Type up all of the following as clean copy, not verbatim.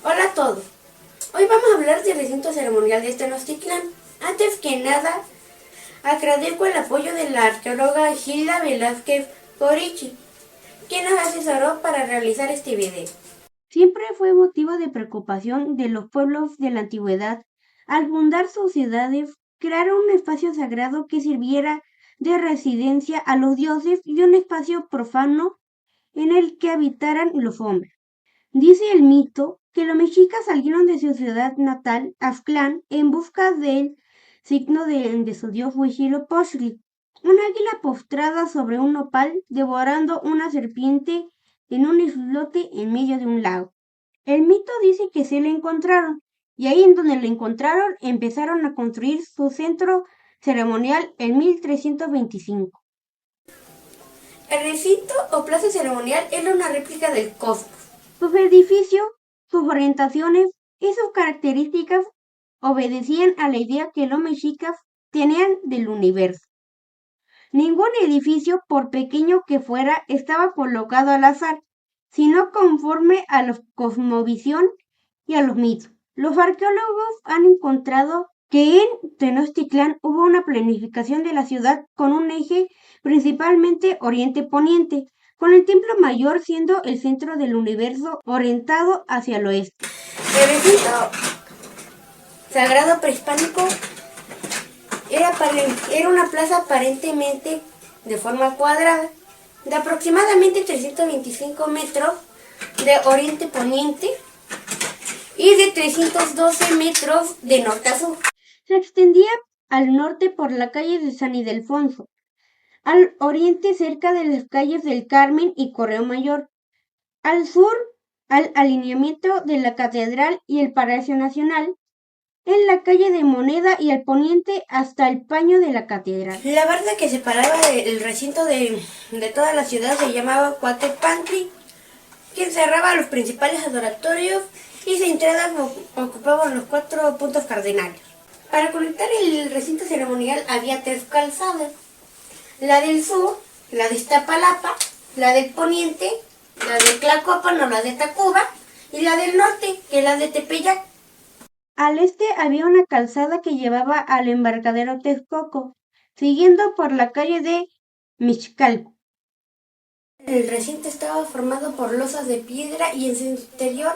Hola a todos. Hoy vamos a hablar del recinto ceremonial de Tenochtitlán. Antes que nada, agradezco el apoyo de la arqueóloga Gilda Velázquez Corichi, quien nos asesoró para realizar este video. Siempre fue motivo de preocupación de los pueblos de la antigüedad, al fundar sus ciudades, crear un espacio sagrado que sirviera de residencia a los dioses y un espacio profano en el que habitaran los hombres. Dice el mito que los mexicas salieron de su ciudad natal, Aztlán, en busca del signo de su dios Huitzilopochtli, un águila postrada sobre un nopal devorando una serpiente en un islote en medio de un lago. El mito dice que se la encontraron, y ahí en donde la encontraron empezaron a construir su centro ceremonial en 1325. El recinto o plaza ceremonial era una réplica del cosmos. Sus edificios, sus orientaciones y sus características obedecían a la idea que los mexicas tenían del universo. Ningún edificio, por pequeño que fuera, estaba colocado al azar, sino conforme a la cosmovisión y a los mitos. Los arqueólogos han encontrado que en Tenochtitlán hubo una planificación de la ciudad con un eje principalmente oriente-poniente, con el templo mayor siendo el centro del universo orientado hacia el oeste. El recinto sagrado prehispánico era una plaza aparentemente de forma cuadrada, de aproximadamente 325 metros de oriente-poniente y de 312 metros de norte a sur. Se extendía al norte por la calle de San Ildefonso, al oriente cerca de las calles del Carmen y Correo Mayor, al sur al alineamiento de la Catedral y el Palacio Nacional, en la calle de Moneda y al poniente hasta el paño de la Catedral. La barda que separaba el recinto de toda la ciudad se llamaba Coatepantli, que encerraba los principales adoratorios y su entrada ocupaban los 4 puntos cardinales. Para conectar el recinto ceremonial había 3 calzadas: la del sur, la de Iztapalapa, la del poniente, la de Tlacopan o la de Tacuba, y la del norte, que es la de Tepeyac. Al este había una calzada que llevaba al embarcadero Texcoco, siguiendo por la calle de Mixcalco. El recinto estaba formado por losas de piedra y en su interior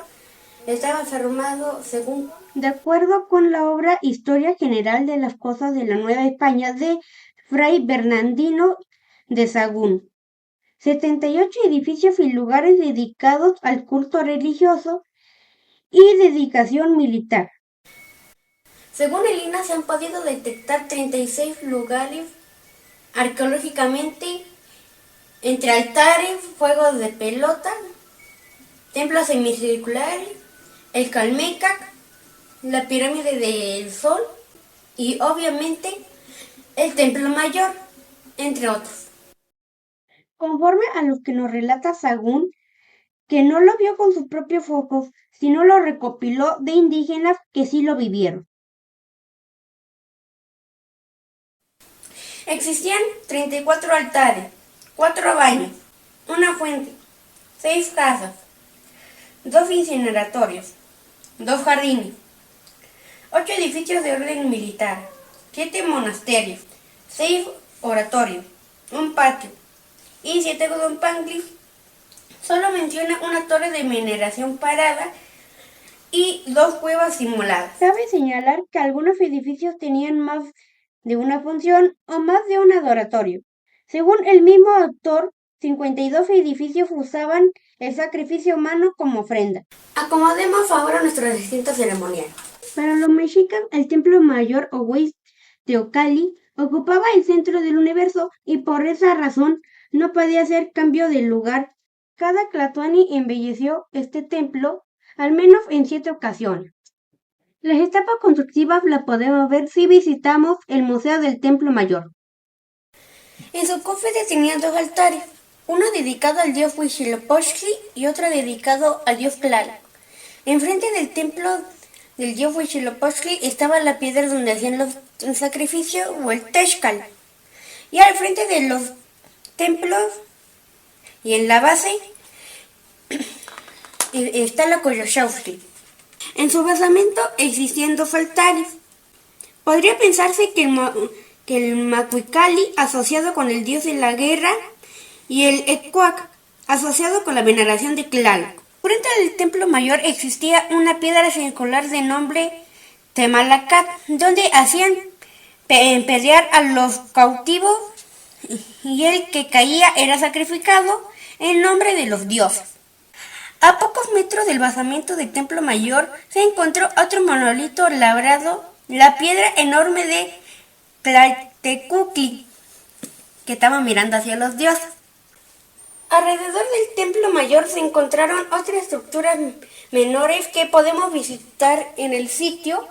estaba formado según... De acuerdo con la obra Historia General de las Cosas de la Nueva España de Fray Bernardino de Sahagún, 78 edificios y lugares dedicados al culto religioso y dedicación militar. Según el INAH se han podido detectar 36 lugares arqueológicamente, entre altares, juegos de pelota, templos semicirculares, el Calmecac, la pirámide del Sol y obviamente el Templo Mayor, entre otros. Conforme a lo que nos relata Sahagún, que no lo vio con sus propios ojos, sino lo recopiló de indígenas que sí lo vivieron. Existían 34 altares, 4 baños, una fuente, 6 casas, 2 incineratorios, 2 jardines, 8 edificios de orden militar, 7 monasterios, 6 oratorios, un patio y 7 Godonpanglis. Solo menciona una torre de veneración parada y 2 cuevas simuladas. Cabe señalar que algunos edificios tenían más de una función o más de un adoratorio. Según el mismo autor, 52 edificios usaban el sacrificio humano como ofrenda. Acomodemos ahora nuestro recinto ceremonial. Para los mexicas, el templo mayor o Huitzilopochtli ocupaba el centro del universo y por esa razón no podía hacer cambio de lugar. Cada tlatoani embelleció este templo al menos en 7 ocasiones. Las etapas constructivas las podemos ver si visitamos el Museo del Templo Mayor. En su cofre tenía 2 altares, uno dedicado al dios Huitzilopochtli y otro dedicado al dios Tlaloc. Enfrente del templo del dios Huitzilopochtli estaba la piedra donde hacían el sacrificio o el Texcal. Y al frente de los templos y en la base está la Coyolxauhqui. En su basamento existían dos altares. Podría pensarse que el Macuicali, asociado con el dios de la guerra, y el Ecuac, asociado con la veneración de Tlaloc. Frente al templo mayor existía una piedra circular de nombre Temalacat, donde hacían pelear a los cautivos y el que caía era sacrificado en nombre de los dioses. A pocos metros del basamento del templo mayor se encontró otro monolito labrado, la piedra enorme de Tlaltecuhtli, que estaba mirando hacia los dioses. Alrededor del templo mayor se encontraron otras estructuras menores que podemos visitar en el sitio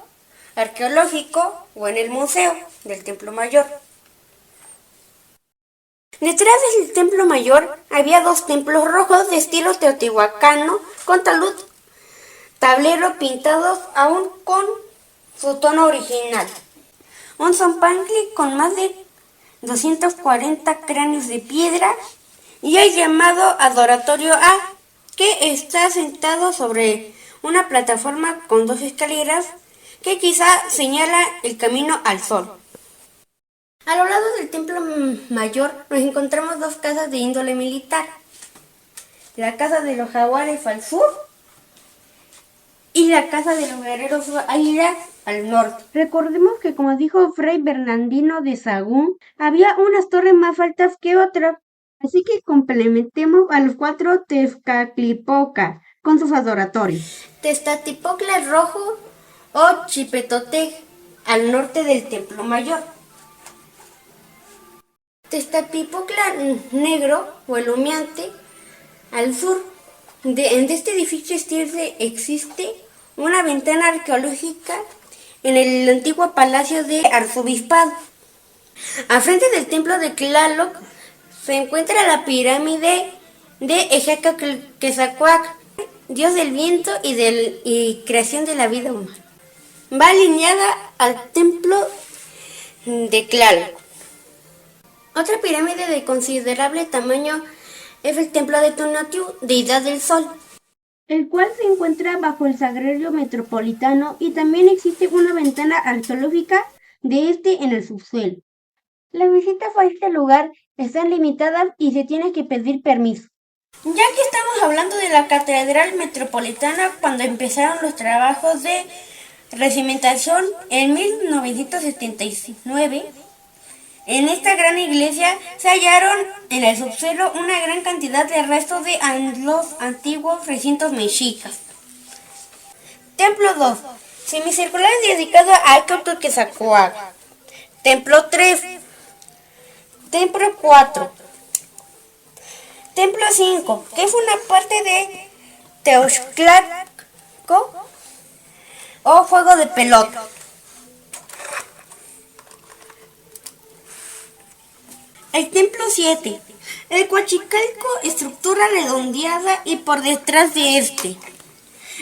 arqueológico o en el museo del templo mayor. Detrás del templo mayor había dos templos rojos de estilo teotihuacano con tablero pintados aún con su tono original. Un zompantli con más de 240 cráneos de piedra y el llamado Adoratorio A, que está sentado sobre una plataforma con dos escaleras que quizá señala el camino al sol. A los lados del templo mayor nos encontramos dos casas de índole militar. La casa de los jaguares al sur y la casa de los guerreros águilas al norte. Recordemos que, como dijo Fray Bernardino de Sahagún, había unas torres más altas que otras, así que complementemos a los 4 Tezcatlipoca con sus adoratorios. Tezcatlipoca Rojo o Chipetotec al norte del templo mayor. Tezcatlipoca Negro o el Humeante al sur. En este edificio existe una ventana arqueológica en el antiguo palacio de arzobispado. Al frente del templo de Tlaloc se encuentra la pirámide de Ejeca-Quetzalcóatl, dios del viento y creación de la vida humana. Va alineada al templo de Tlaloc. Otra pirámide de considerable tamaño es el templo de Tonatiuh, deidad del sol, el cual se encuentra bajo el Sagrario Metropolitano, y también existe una ventana arqueológica de este en el subsuelo. Las visitas a este lugar están limitadas y se tiene que pedir permiso. Ya que estamos hablando de la Catedral Metropolitana, cuando empezaron los trabajos de recimentación en 1979, en esta gran iglesia se hallaron en el subsuelo una gran cantidad de restos de los antiguos recintos mexicas. Templo 2, semicircular dedicado a Aycatl-Quetzalcóatl. Templo 3. Templo 4. Templo 5, que es una parte de Teoxtlaco o Juego de Pelota. El templo 7, el Coachicalco, estructura redondeada y por detrás de este.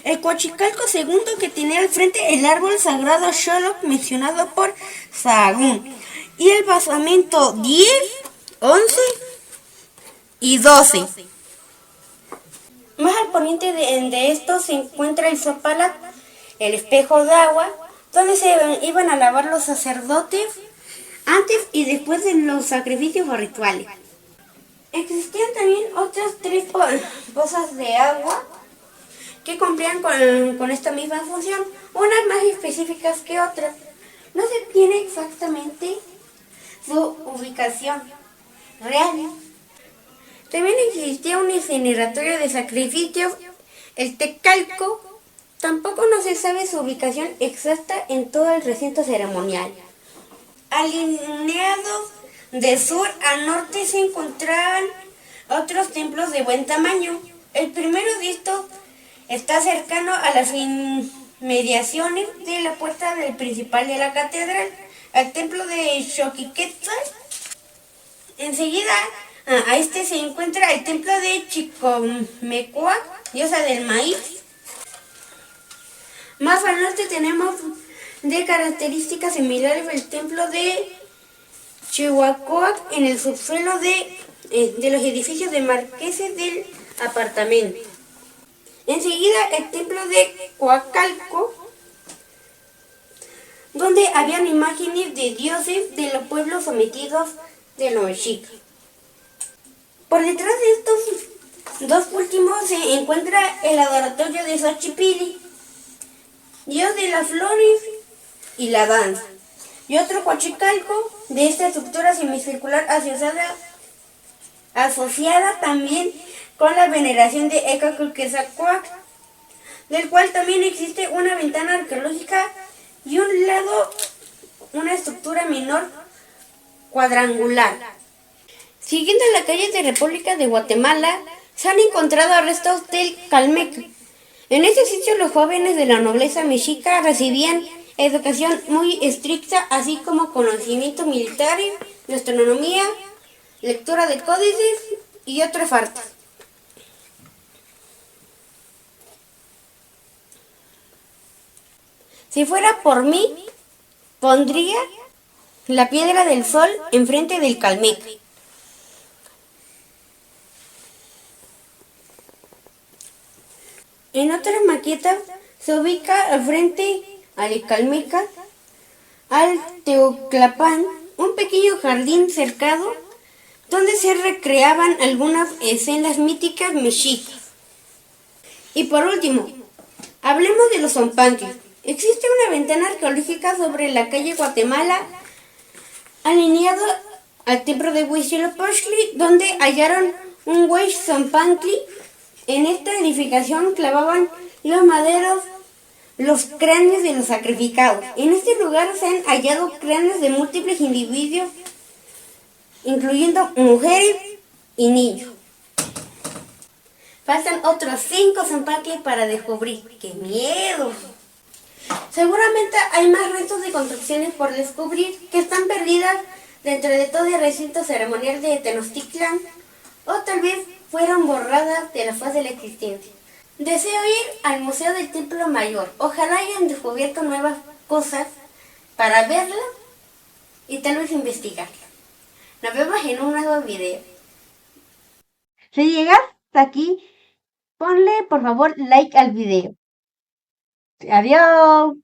El Coachicalco segundo, que tenía al frente el árbol sagrado Xoloc mencionado por Sahagún. Y el basamento 10, 11 y 12. Más al poniente de estos se encuentra el Zopalat, el espejo de agua, donde se iban a lavar los sacerdotes antes y después de los sacrificios o rituales. Existían también otras 3 pozas de agua que cumplían con esta misma función, unas más específicas que otras. No se tiene exactamente su ubicación real. También existía un incineratorio de sacrificios, el Tecalco. Tampoco no se sabe su ubicación exacta en todo el recinto ceremonial. Alineados de sur a norte se encontraban otros templos de buen tamaño. El primero de estos está cercano a las inmediaciones de la puerta principal de la catedral, al templo de Xochiquetzal. Enseguida a este se encuentra el templo de Chicomecoac, diosa del maíz. Más al norte tenemos de características similares el templo de Chihuacoac en el subsuelo de los edificios de marqueses del apartamento. Enseguida el templo de Coacalco, donde habían imágenes de dioses de los pueblos sometidos de los mexicas. Por detrás de estos dos últimos se encuentra el adoratorio de Xochipilli, dios de las flores y la danza, y otro Coachicalco de esta estructura semicircular asociada también con la veneración de Ecaculquezacuac, del cual también existe una ventana arqueológica y un lado una estructura menor cuadrangular. Siguiendo la calle de República de Guatemala, se han encontrado restos del Calmeca. En este sitio los jóvenes de la nobleza mexica recibían educación muy estricta, así como conocimiento militar, de astronomía, lectura de códices y otras artes. Si fuera por mí, pondría la piedra del sol enfrente del Calmeca. En otras maquetas se ubica frente al Calmeca, al Teoclapán, un pequeño jardín cercado donde se recreaban algunas escenas míticas mexicas. Y por último, hablemos de los zompantes. Existe una ventana arqueológica sobre la calle Guatemala, alineado al templo de Huitzilopochtli, donde hallaron un huey zompantli. En esta edificación clavaban los maderos los cráneos de los sacrificados. En este lugar se han hallado cráneos de múltiples individuos, incluyendo mujeres y niños. Faltan otros 5 zompantles para descubrir. ¡Qué miedo! Seguramente hay más restos de construcciones por descubrir que están perdidas dentro de todo el recinto ceremonial de Tenochtitlan, o tal vez fueron borradas de la faz de la existencia. Deseo ir al Museo del Templo Mayor. Ojalá hayan descubierto nuevas cosas para verla y tal vez investigarla. Nos vemos en un nuevo video. Si llegas hasta aquí, ponle por favor like al video. Adiós.